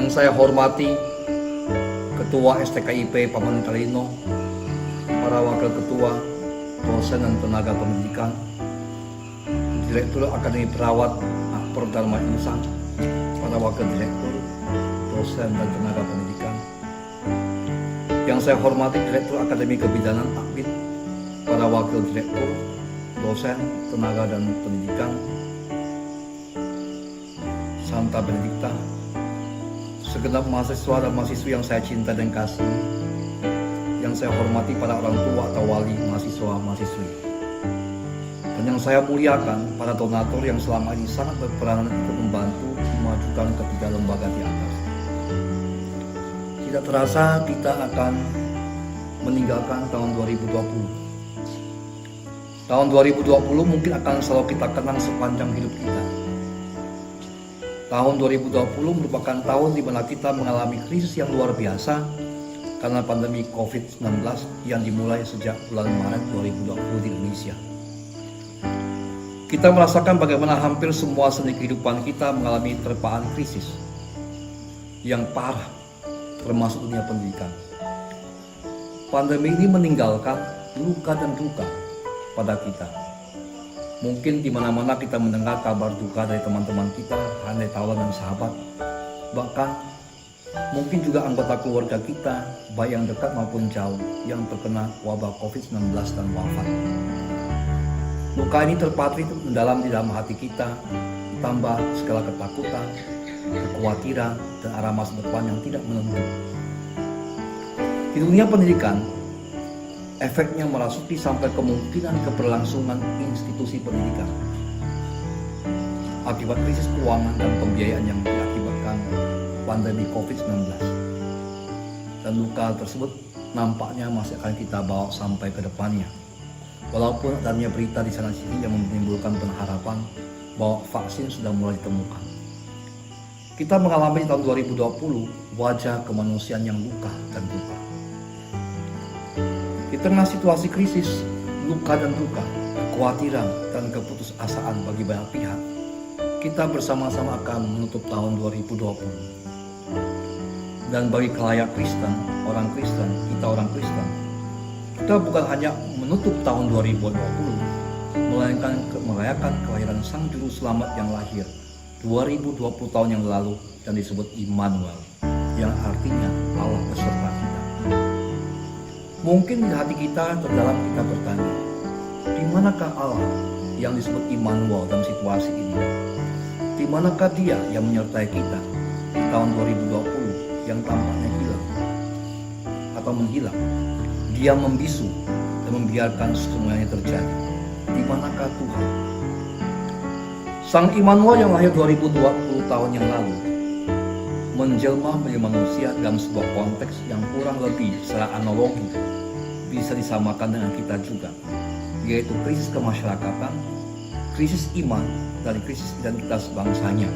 Yang saya hormati Ketua STKIP Paman Kalino, para wakil ketua, dosen dan tenaga pendidikan, Direktur Akademi Perawat Akper Dharma Insan, para wakil direktur, dosen dan tenaga pendidikan. Yang saya hormati Direktur Akademi Kebidanan Akbid, para wakil direktur, dosen, tenaga dan pendidikan, Santa Benedikta, segenap mahasiswa dan mahasiswi yang saya cinta dan kasih, yang saya hormati para orang tua atau wali mahasiswa-mahasiswi, dan yang saya muliakan para donatur yang selama ini sangat berperan untuk membantu memajukan ketiga lembaga di atas. Tidak terasa kita akan meninggalkan tahun 2020. Tahun 2020 mungkin akan selalu kita kenang sepanjang hidup kita. Tahun 2020 merupakan tahun di mana kita mengalami krisis yang luar biasa karena pandemi COVID-19 yang dimulai sejak bulan Maret 2020 di Indonesia. Kita merasakan bagaimana hampir semua sendi kehidupan kita mengalami terpaan krisis yang parah, termasuk dunia pendidikan. Pandemi ini meninggalkan luka dan duka pada kita. Mungkin di mana-mana kita mendengar kabar duka dari teman-teman kita, handai taulan dan sahabat. Bahkan mungkin juga anggota keluarga kita, baik yang dekat maupun jauh, yang terkena wabah COVID-19 dan wafat. Luka ini terpatri mendalam di dalam hati kita, ditambah segala ketakutan, kekhawatiran, dan arah masa depan yang tidak menentu. Di dunia pendidikan, efeknya merasuki sampai kemungkinan keberlangsungan institusi pendidikan akibat krisis keuangan dan pembiayaan yang diakibatkan pandemi COVID-19. Dan luka tersebut nampaknya masih akan kita bawa sampai ke depannya. Walaupun adanya berita di sana sini yang menimbulkan pengharapan bahwa vaksin sudah mulai ditemukan. Kita mengalami di tahun 2020 wajah kemanusiaan yang luka dan duka. Di tengah situasi krisis, luka dan duka, kekhawatiran dan keputusasaan bagi banyak pihak, kita bersama-sama akan menutup tahun 2020. Dan bagi kelayak Kristen, kita orang Kristen, kita bukan hanya menutup tahun 2020, melainkan merayakan kelahiran Sang Juru Selamat yang lahir 2020 tahun yang lalu dan disebut Immanuel, yang artinya Allah beserta kita. Mungkin di hati kita terdalam kita bertanya, di manakah Allah yang disebut Immanuel dalam situasi ini? Di manakah Dia yang menyertai kita di tahun 2020 yang tampaknya hilang atau menghilang? Dia membisu dan membiarkan semuanya terjadi. Di manakah Tuhan? Sang Immanuel yang lahir 2020 tahun yang lalu menjelma menjadi manusia dalam sebuah konteks yang kurang lebih secara analogi bisa disamakan dengan kita juga, yaitu krisis kemasyarakatan, krisis iman, dan krisis identitas bangsanya.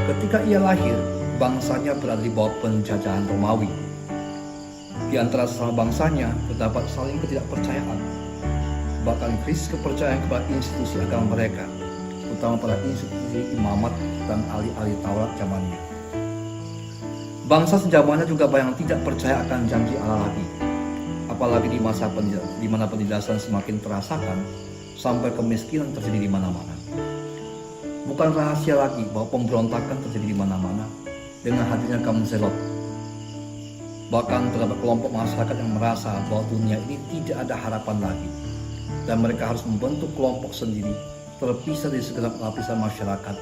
Ketika ia lahir, bangsanya berada di bawah penjajahan Romawi. Di antara sesama bangsanya terdapat saling ketidakpercayaan, bahkan krisis kepercayaan kepada institusi agama mereka, terutama pada institusi imamat dan ahli-ahli Taurat zamannya. Bangsa sejamannya juga banyak tidak percaya akan janji Allah lagi, apalagi di masa di mana penindasan semakin terasakan sampai kemiskinan terjadi di mana-mana. Bukan rahasia lagi bahwa pemberontakan terjadi di mana-mana dengan hadirnya kaum Zelot. Bahkan terdapat kelompok masyarakat yang merasa bahwa dunia ini tidak ada harapan lagi dan mereka harus membentuk kelompok sendiri terpisah dari segenap lapisan masyarakat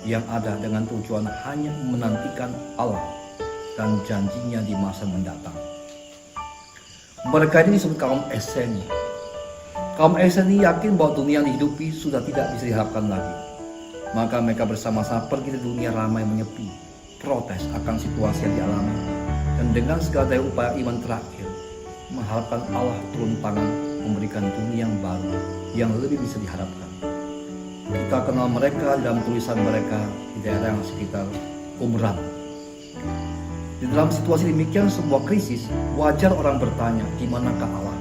yang ada dengan tujuan hanya menantikan Allah dan janjinya di masa mendatang. Mereka ini disebut kaum Esseni. Kaum Esseni yakin bahwa dunia yang dihidupi sudah tidak bisa diharapkan lagi. Maka mereka bersama-sama pergi ke dunia ramai menyepi, protes akan situasi yang dialami, dan dengan segala daya upaya iman terakhir, mengharapkan Allah turun tangan memberikan dunia yang baru, yang lebih bisa diharapkan. Kita kenal mereka dalam tulisan mereka di daerah yang sekitar Qumran. Di dalam situasi demikian sebuah krisis, wajar orang bertanya, di manakah Allah?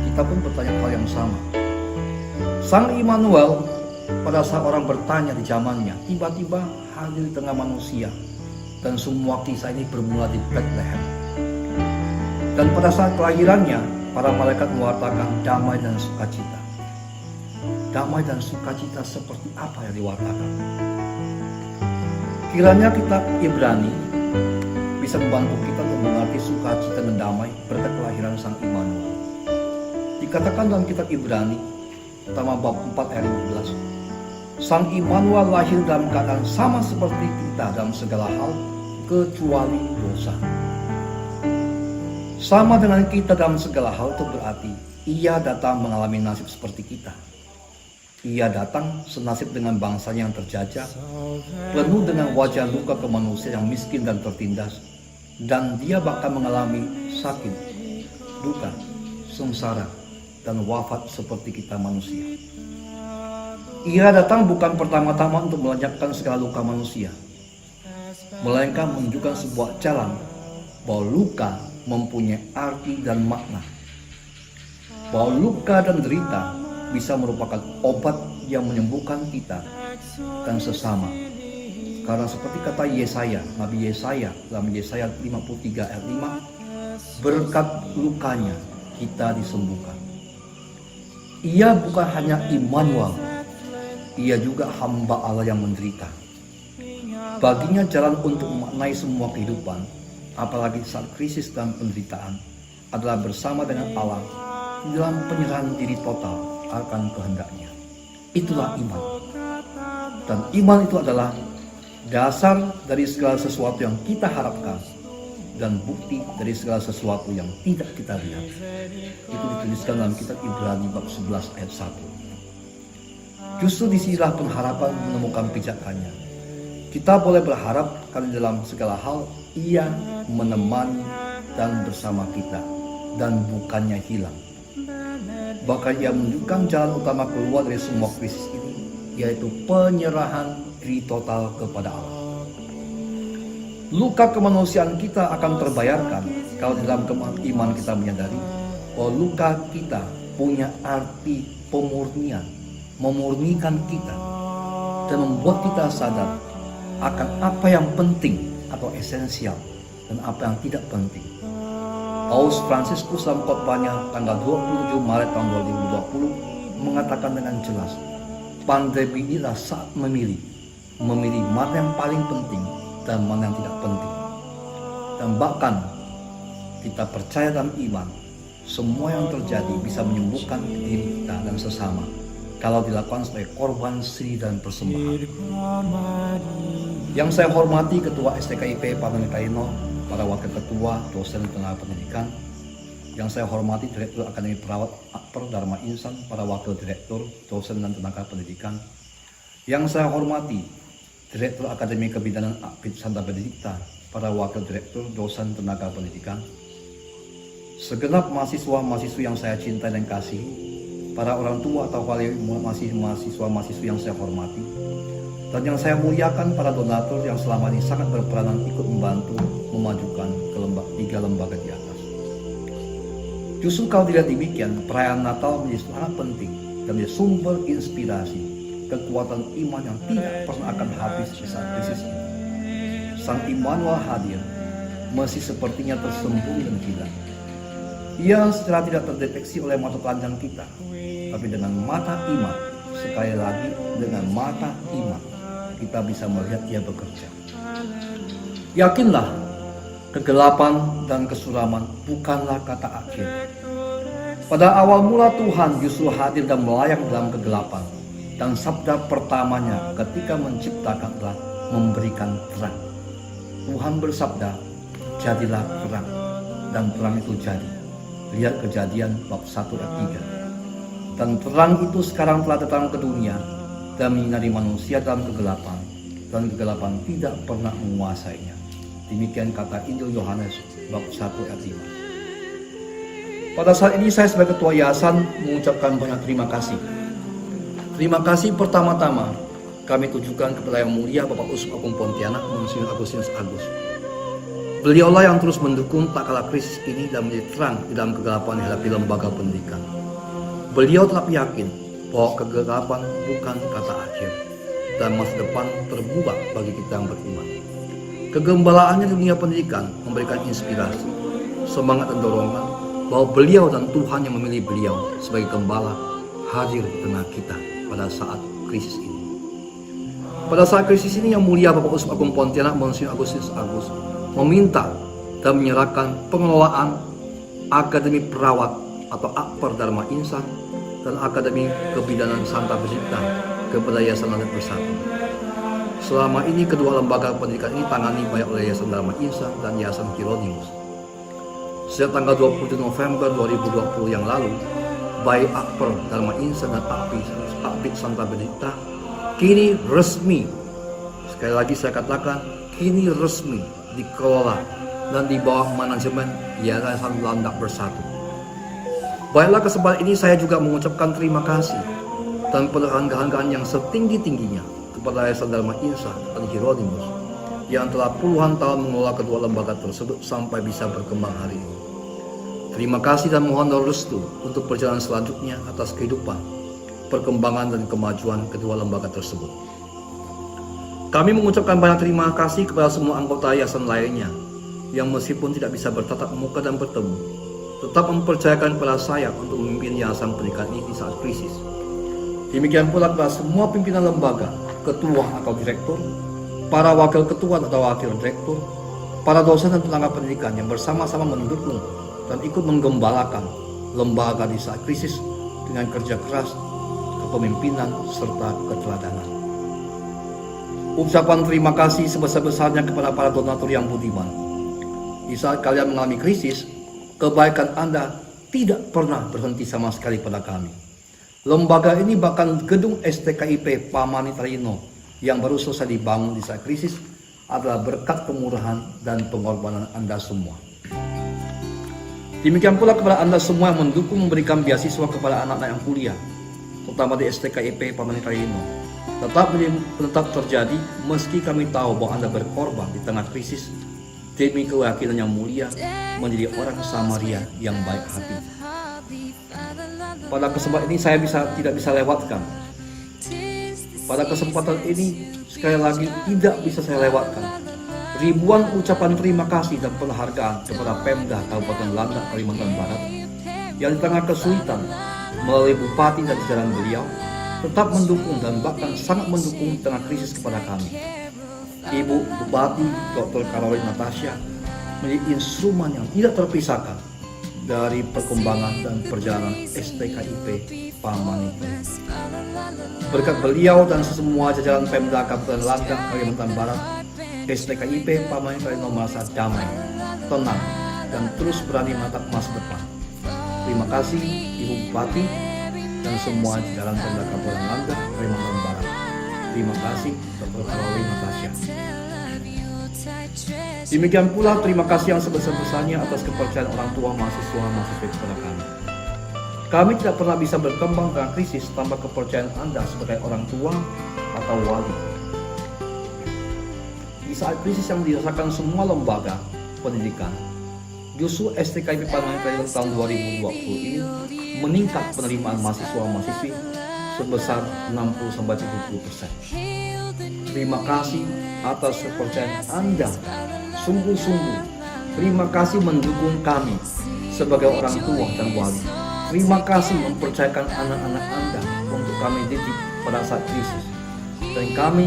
Kita pun bertanya hal yang sama. Sang Immanuel, pada saat orang bertanya di zamannya, tiba-tiba hadir di tengah manusia Dan semua kisah ini bermula di Bethlehem. Dan pada saat kelahirannya, para malaikat mewartakan damai dan sukacita. Damai dan sukacita seperti apa yang diwartakan? Kiranya kitab Ibrani bisa membantu kita untuk mengerti sukacita dan damai berkat kelahiran Sang Immanuel. Dikatakan dalam kitab Ibrani, pertama bab 4 ayat 15, Sang Immanuel lahir dalam keadaan sama seperti kita dalam segala hal, kecuali dosa. Sama dengan kita dalam segala hal itu berarti ia datang mengalami nasib seperti kita. Ia datang senasib dengan bangsanya yang terjajah, penuh dengan wajah luka kemanusiaan yang miskin dan tertindas, dan dia bahkan mengalami sakit, duka, sengsara, dan wafat seperti kita manusia. Ia datang bukan pertama-tama untuk melenyapkan segala luka manusia, melainkan menunjukkan sebuah jalan bahwa luka mempunyai arti dan makna, bahwa luka dan derita bisa merupakan obat yang menyembuhkan kita dan sesama. Karena seperti kata Yesaya, Nabi Yesaya dalam Yesaya 53 ayat 5, berkat lukanya kita disembuhkan. Ia bukan hanya Immanuel, ia juga hamba Allah yang menderita. Baginya jalan untuk memaknai semua kehidupan, apalagi saat krisis dan penderitaan, adalah bersama dengan Allah dalam penyerahan diri total akan kehendaknya. Itulah iman. Dan iman itu adalah dasar dari segala sesuatu yang kita harapkan dan bukti dari segala sesuatu yang tidak kita lihat. Itu dituliskan dalam kitab Ibrani bab 11 ayat 1. Justru disinilah pengharapan menemukan pijakannya. Kita boleh berharap karena dalam segala hal ia menemani dan bersama kita dan bukannya hilang. Bahkan ia menunjukkan jalan utama keluar dari semua krisis ini, yaitu penyerahan diri total kepada Allah. Luka kemanusiaan kita akan terbayarkan kalau dalam iman kita menyadari bahwa luka kita punya arti pemurnian, memurnikan kita dan membuat kita sadar akan apa yang penting atau esensial dan apa yang tidak penting. Paus Fransiskus dalam khotbahnya tanggal 27 Maret tahun 2020 mengatakan dengan jelas, pandemi inilah saat memilih mana yang paling penting dan mana yang tidak penting. Dan bahkan kita percaya dalam iman, semua yang terjadi bisa menyembuhkan diri kita dan sesama kalau dilakukan sebagai korban sri dan persembahan. Yang saya hormati Ketua STKIP Pak Menikaino, para wakil ketua, dosen tenaga pendidikan, yang saya hormati Direktur Akademi Perawat Akper Dharma Insan, para wakil direktur, dosen dan tenaga pendidikan, yang saya hormati Direktur Akademi Kebidanan Akpid Santa Benedikta, para wakil direktur, dosen tenaga pendidikan, segenap mahasiswa-mahasiswi yang saya cintai dan kasihi, para orang tua atau wali mahasiswa-mahasiswi yang saya hormati, dan yang saya muliakan para donatur yang selama ini sangat berperanan ikut membantu memajukan tiga lembaga di atas. Justru kalau dilihat demikian, perayaan Natal menjadi sangat penting dan menjadi sumber inspirasi, kekuatan iman yang tidak pernah akan habis di saat krisis ini. Sang Immanuel hadir, masih sepertinya tersembunyi dan hilang. Ia secara tidak terdeteksi oleh mata telanjang kita, tapi dengan mata iman, sekali lagi dengan mata iman, kita bisa melihat ia bekerja. Yakinlah, kegelapan dan kesuraman bukanlah kata akhir. Pada awal mula Tuhan justru hadir dan melayang dalam kegelapan, dan sabda pertamanya ketika menciptakan adalah memberikan terang. Tuhan bersabda, jadilah terang, dan terang itu jadi. Lihat Kejadian bab 1 ayat 3. Dan terang itu sekarang telah datang ke dunia dan menyinari manusia dalam kegelapan, dan kegelapan tidak pernah menguasainya. Demikian kata Injil Yohanes bab 1 ayat 5. Pada saat ini saya sebagai ketua yayasan mengucapkan banyak terima kasih. Terima kasih pertama-tama kami tujukan kepada Yang Mulia Bapak Uskup Agung Pontianak, Monsinyur Agustinus Agus. Beliaulah yang terus mendukung tak kalah krisis ini dan menjadi terang di dalam kegelapan dihadapi lembaga pendidikan. Beliau tetap yakin bahwa kegelapan bukan kata akhir dan masa depan terbuka bagi kita yang beriman. Kegembalaannya di dunia pendidikan memberikan inspirasi, semangat dan dorongan bahwa beliau dan Tuhan yang memilih beliau sebagai gembala hadir di tengah kita pada saat krisis ini. Pada saat krisis ini yang mulia Bapak Uskup Agung Pontianak Monsinyur Agustinus Agus meminta dan menyerahkan pengelolaan Akademi Perawat atau Akper Dharma Insan dan Akademi Kebidanan Santa Benedikta kepada Yayasan Landak Bersatu. Selama ini kedua lembaga pendidikan ini tangani baik oleh Yayasan Dharma Insan dan Yayasan Hieronymus. Sejak tanggal 20 November 2020 yang lalu, baik Akper Dharma Insan dan Akbid Santa Benedikta kini resmi, sekali lagi saya katakan, kini resmi dikelola dan di bawah manajemen Yayasan Landak Bersatu. Baiklah, kesempatan ini saya juga mengucapkan terima kasih dan penghargaan yang setinggi-tingginya kepada Yayasan Dharma Insan dan Hieronymus yang telah puluhan tahun mengelola kedua lembaga tersebut sampai bisa berkembang hari ini. Terima kasih dan mohon doa restu untuk perjalanan selanjutnya atas kehidupan, perkembangan dan kemajuan kedua lembaga tersebut. Kami mengucapkan banyak terima kasih kepada semua anggota yayasan lainnya yang meskipun tidak bisa bertatap muka dan bertemu, tetap mempercayakan kepada saya untuk memimpin yayasan pendidikan ini di saat krisis. Demikian pula kepada semua pimpinan lembaga, ketua atau direktur, para wakil ketua atau wakil direktur, para dosen dan tenaga pendidikan yang bersama-sama mendukung dan ikut menggembalakan lembaga di saat krisis dengan kerja keras, kepemimpinan, serta keteladanan. Ucapan terima kasih sebesar-besarnya kepada para donatur yang budiman. Di saat kalian mengalami krisis, kebaikan Anda tidak pernah berhenti sama sekali pada kami. Lembaga ini bahkan gedung STKIP Pamani Tarino yang baru selesai dibangun di saat krisis adalah berkat kemurahan dan pengorbanan Anda semua. Demikian pula kepada Anda semua yang mendukung memberikan beasiswa kepada anak-anak yang kuliah, terutama di STKIP Pamani Tarino. Tetap terjadi meski kami tahu bahwa Anda berkorban di tengah krisis demi keyakinan yang mulia menjadi orang Samaria yang baik hati. Pada kesempatan ini saya tidak bisa lewatkan. Pada kesempatan ini sekali lagi tidak bisa saya lewatkan ribuan ucapan terima kasih dan penghargaan kepada Pemda Kabupaten Landak, Kalimantan Barat yang di tengah kesulitan melalui Bupati dan jajaran beliau tetap mendukung dan bahkan sangat mendukung di tengah krisis kepada kami. Ibu Bupati Dr. Caroline Natasha menjadi instrumen yang tidak terpisahkan dari perkembangan dan perjalanan STKIP Pamani. Berkat beliau dan semua jajaran Pemda Kabupaten Landak, Kalimantan Barat, STKIP Pamani Tarino merasa damai, tenang, dan terus berani menatap masa depan. Terima kasih Ibu Bupati dan semua jajaran Pemda Kabupaten Landak, Kalimantan Barat. Terima kasih Dr. Caroline Natasha. Demikian pula terima kasih yang sebesar-besarnya atas kepercayaan orang tua mahasiswa-mahasiswi kepada kami. Kami tidak pernah bisa berkembang dengan krisis tanpa kepercayaan Anda sebagai orang tua atau wali. Di saat krisis yang dirasakan semua lembaga pendidikan, justru STKIP Pamani Tarino tahun 2020 ini meningkat penerimaan mahasiswa-mahasiswi sebesar 60-70%. Terima kasih atas kepercayaan Anda. Sungguh-sungguh terima kasih mendukung kami sebagai orang tua dan wali. Terima kasih mempercayakan anak-anak Anda untuk kami didik pada saat krisis. Dan kami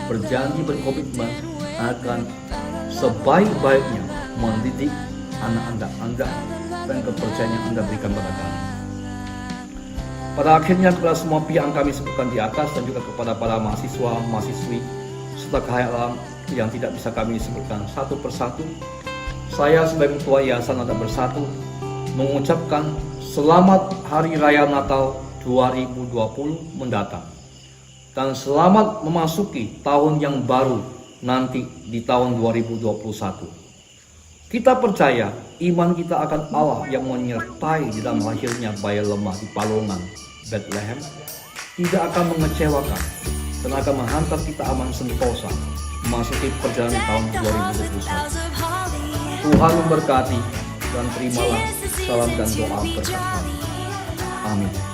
berjanji berkomitmen akan sebaik-baiknya mendidik anak-anak Anda dan kepercayaan yang Anda berikan pada kami. Pada akhirnya kepada semua pihak yang kami sebutkan di atas dan juga kepada para mahasiswa, mahasiswi, serta khayal yang tidak bisa kami sebutkan satu persatu, saya sebagai Ketua Yayasan Landak Bersatu mengucapkan selamat Hari Raya Natal 2020 mendatang. Dan selamat memasuki tahun yang baru nanti di tahun 2021. Kita percaya iman kita akan Allah yang menyertai di dalam lahirnya bayi lemah di Palongan, Bethlehem, tidak akan mengecewakan dan akan menghantar kita aman sentosa memasuki perjalanan tahun 2021. Tuhan memberkati dan terimalah salam dan doa berkat kami. Amin.